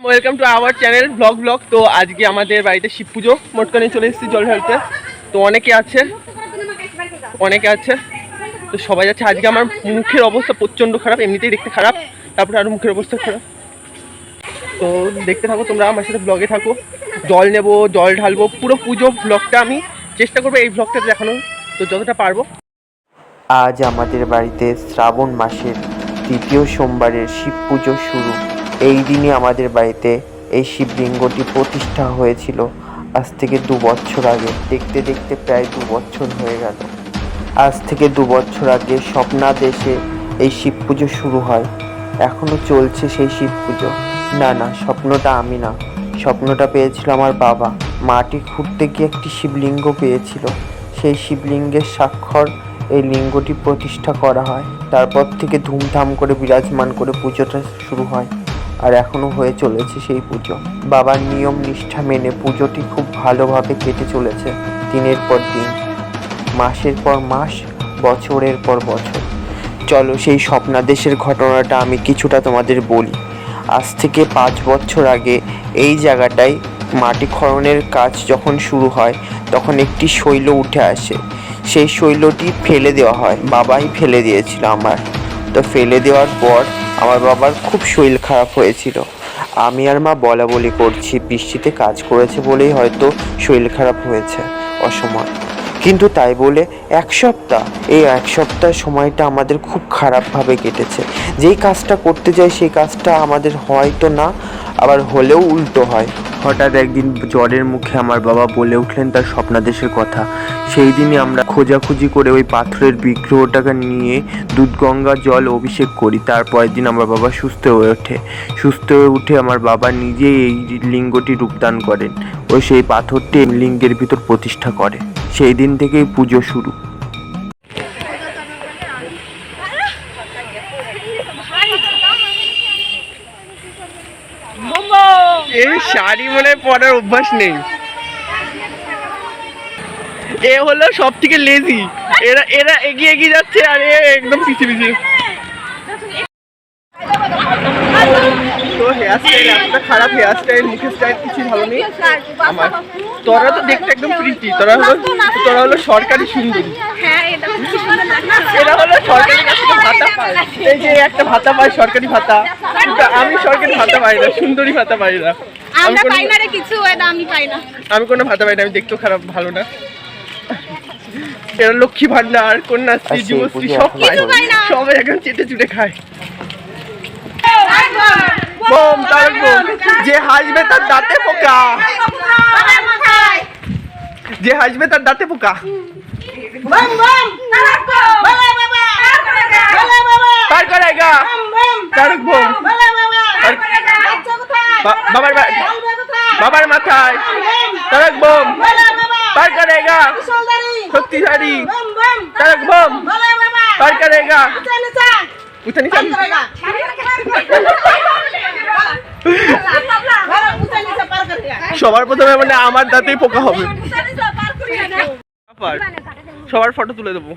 Welcome to our channel blog. তো আজকে আমাদের বাড়িতে শিব পুজো মোটকানে চলে এসেছি জল ঢালতে। তো অনেকে আছে তো সবাই যাচ্ছে। আজকে আমার মুখের অবস্থা প্রচণ্ড খারাপ, এমনিতেই দেখতে খারাপ, তারপরে আরও মুখের অবস্থা খারাপ। তো দেখতে থাকো তোমরা, আমার সাথে ব্লগে থাকো। জল নেব, জল ঢালবো, পুরো পুজো ব্লগটা আমি চেষ্টা করবো এই ব্লগটা দেখানো, তো যতটা পারবো। আজ আমাদের বাড়িতে শ্রাবণ মাসের তৃতীয় সোমবারের শিব পুজো শুরু। এই দিনই আমাদের বাড়িতে এই শিবলিঙ্গটি প্রতিষ্ঠা হয়েছিল আজ থেকে 2 বছর আগে। দেখতে দেখতে প্রায় 2 বছর হয়ে গেল। আজ থেকে 2 বছর আগে স্বপ্নাদেশে এই শিব পুজো শুরু হয়। এখনও চলছে সেই শিব পুজো। না, স্বপ্নটা আমি না, স্বপ্নটা পেয়েছিল আমার বাবা। মাটি খুঁড়তে গিয়ে একটি শিবলিঙ্গ পেয়েছিল। সেই শিবলিঙ্গের স্বাক্ষর এই লিঙ্গটি প্রতিষ্ঠা করা হয়। তারপর থেকে ধুমধাম করে বিরাজমান করে পুজোটা শুরু হয়, আর এখনও হয়ে চলেছে সেই পুজো। বাবার নিয়ম নিষ্ঠা মেনে পুজোটি খুব ভালোভাবে কেটে চলেছে, দিনের পর দিন, মাসের পর মাস, বছরের পর বছর। চলো সেই স্বপ্নাদেশের ঘটনাটা আমি কিছুটা তোমাদের বলি। আজ থেকে 5 বছর আগে এই জায়গাটায় মাটি খননের কাজ যখন শুরু হয় তখন একটি শৈল উঠে আসে। সেই শৈলটি ফেলে দেওয়া হয়, বাবাই ফেলে দিয়েছিল আমার। তো ফেলে দেওয়ার পর আমার বাবার খুব শরীর খারাপ হয়েছিল। আমি আর মা বলা বলি করছি, বৃষ্টিতে কাজ করেছে বলেই হয়তো শরীর খারাপ হয়েছে অসময়। কিন্তু তাই বলে এই এক সপ্তাহ সময়টা আমাদের খুব খারাপভাবে কেটেছে। যেই কাজটা করতে যাই সেই কাজটা আমাদের হয়তো না, আবার হলেও উল্টো হয়। হঠাৎ একদিন জ্বরের মুখে আমার বাবা বলে উঠলেন তার স্বপ্নাদেশের কথা। সেই দিনই আমরা খোঁজাখুঁজি করে ওই পাথরের বিগ্রহটাকে নিয়ে দুধগঙ্গা জল অভিষেক করি। তারপরের দিন আমার বাবা সুস্থ হয়ে উঠে আমার বাবা নিজেই এই লিঙ্গটি রূপদান করেন ও সেই পাথরটি লিঙ্গের ভিতর প্রতিষ্ঠা করে। সেই দিন থেকেই পুজো শুরু। এই শাড়ি মনে পরার অভ্যাস নেই। এ হলো সব থেকে লেজি। এরা এগিয়ে যাচ্ছে আর এ একদম পিছিয়ে। তো হেয়ার স্টাইল এতটা খারাপ, হেয়ার স্টাইল, মুখের স্টাইল কিছু ভালো নেই আমার। তোরা তো দেখতে একদম প্রীতি, তোরা হলো সরকারি সুন্দরী। এরা হলো সরকারি কাছ থেকে ভাতা পায়। এই যে একটা ভাতা পায়, সরকারি ভাতা। আমি সরকারি ভাতা পাই না, সুন্দরী ভাতা পাই না। আমি কোনো ভাতা পাই না, আমি দেখতেও খারাপ, ভালো না। এরা লক্ষ্মী ভান্ডার, কন্যাশ্রী, যুবশ্রী সব পায়, সবাই এখন চেটে চুটে খায়। বোম তারক বোম, যে হাসবে তার দাঁতে পোকা, যে হাসবে তার দাঁতে পোকা। কার করেগা তারক বোম? বাবার মাথায় তারক বোম। কার করেগা শক্তিশালী তারক বোম? কার করেগা উঠানি সবার প্রথমে মানে আমার দাঁতেই পোকা হবে। সবার ফটো তুলে দেবো।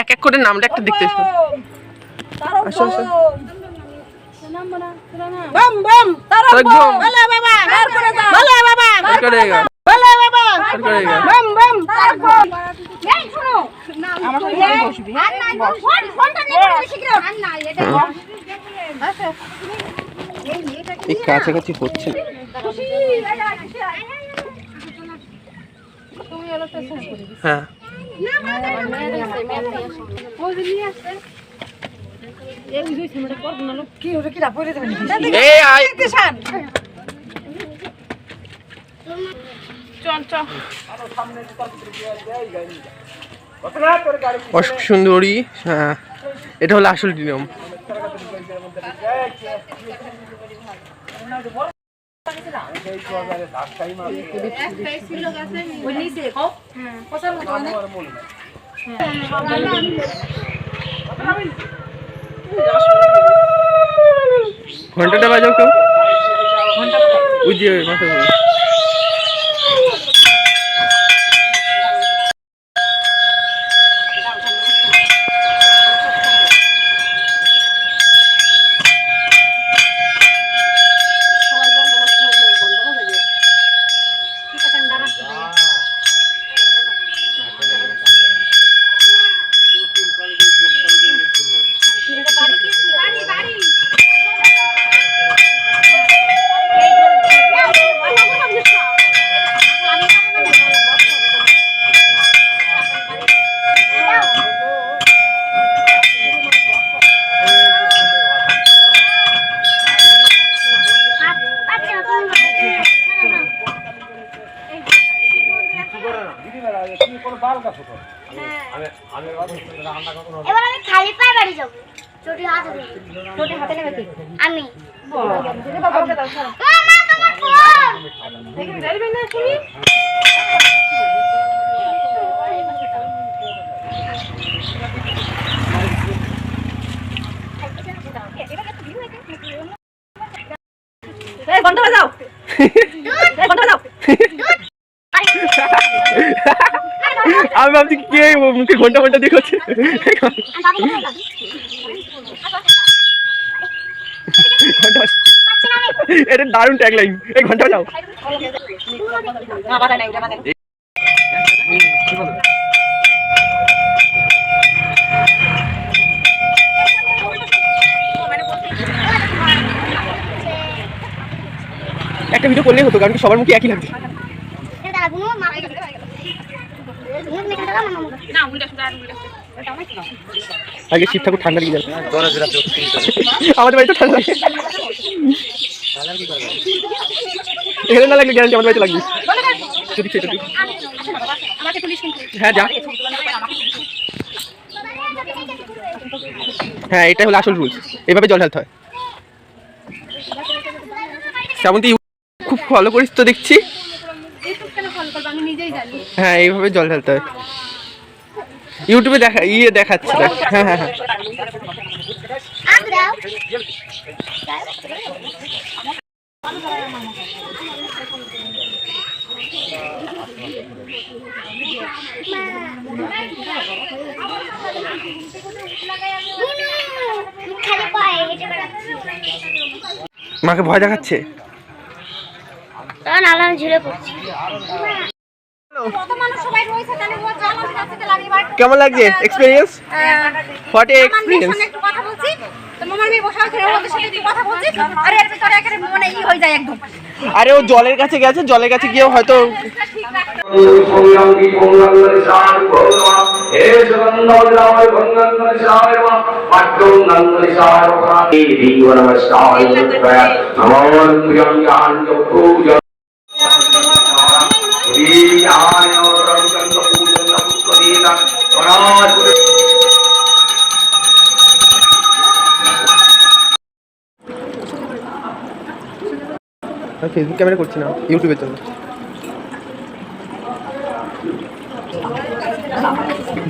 এক এক করে নামটা একটা দেখতে কাছাকাছি হচ্ছে। হ্যাঁ অশোক সুন্দরী। হ্যাঁ, এটা হলো আসল নিয়ম। ঘন্টাটা বাজাও কেউ, বুঝিয়ে মাথা এবার আমি খালি পায়ে বাড়ি যাবো। চটি হাতে নেবে। চটি হাতে নেবে কি? আমি। বাবাকে দাও ছাড়ো। মা তোমার ফোন। দেখি বেরবে না শুনি। ঘন্টা বাজাও ঘন্টা বাজাও আমি ভাবছি কে মুখে ঘন্টা ঘন্টা দেখাচ্ছে। এটা দারুণ ট্যাগলাইন, এই ঘন্টা যাও। একটা ভিডিও করলেই হতো, কারণ কি সবার মুখে একই লাগছে। আগে শিব ঠাকুর ঠান্ডা লেগে যাবে, আমাদের বাড়িতে ঠান্ডা লাগে। এখানে না লাগলে গ্যারান্টি আমাদের বাড়িতে লাগবে। যদি সেটা হ্যাঁ যা, হ্যাঁ এটা হলো আসল রুলস, এভাবে জল ঢালতে হয়। শ্রাবন্তী খুব ফলো করিস তো দেখছি। হ্যাঁ এইভাবে জল ঢালতে হয়, ইউটিউবে দেখা দেখাচ্ছে। হ্যাঁ হ্যাঁ হ্যাঁ মাকে ভয় দেখাচ্ছে। কেমন লাগছে এক্সপেরিয়েন্স? What a experience? আরে ও জলের কাছে গেছে, জলের কাছে গিয়ে হয়তো ফেসবুক ক্যামেরা করছি না, ইউটিউবের জন্য।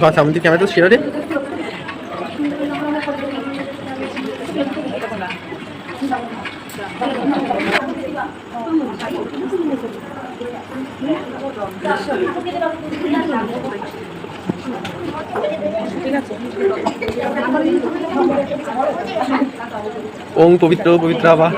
বাস আমাদের ক্যামেরা তো সেরা রে। ওং পবিত্র পবিত্র আবা।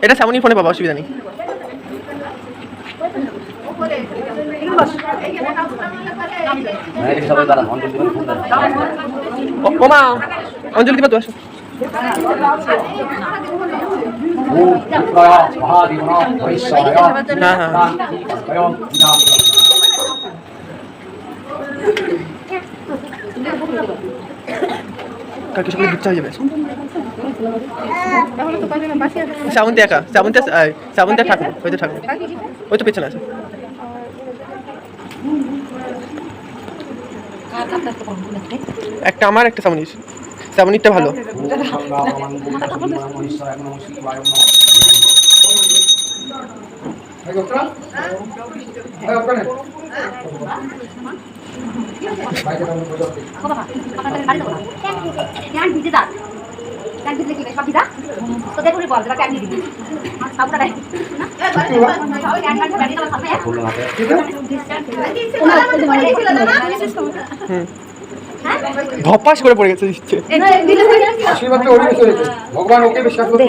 এটা সামনে ফোনে পাবা, অসুবিধা নেই। ওমা অঞ্জলি দিবা তো, আসো। হ্যাঁ হ্যাঁ কাকে সকলে বুঝতে হয়ে যাবে। শ্রাবন্তী একা, শ্রাবন্তী ঠাকুর, ওই তো ঠাকুর, ওই তো পেছনে আছে। একটা আমার, একটা শ্রাবণীর। শ্রাবণীরটা ভালো। ধপাস করে পড়ে গেছে দিচ্ছে। আশীর্বাদটা ওরই চলেছে, ভগবান ওকে বিশ্বাস করতে।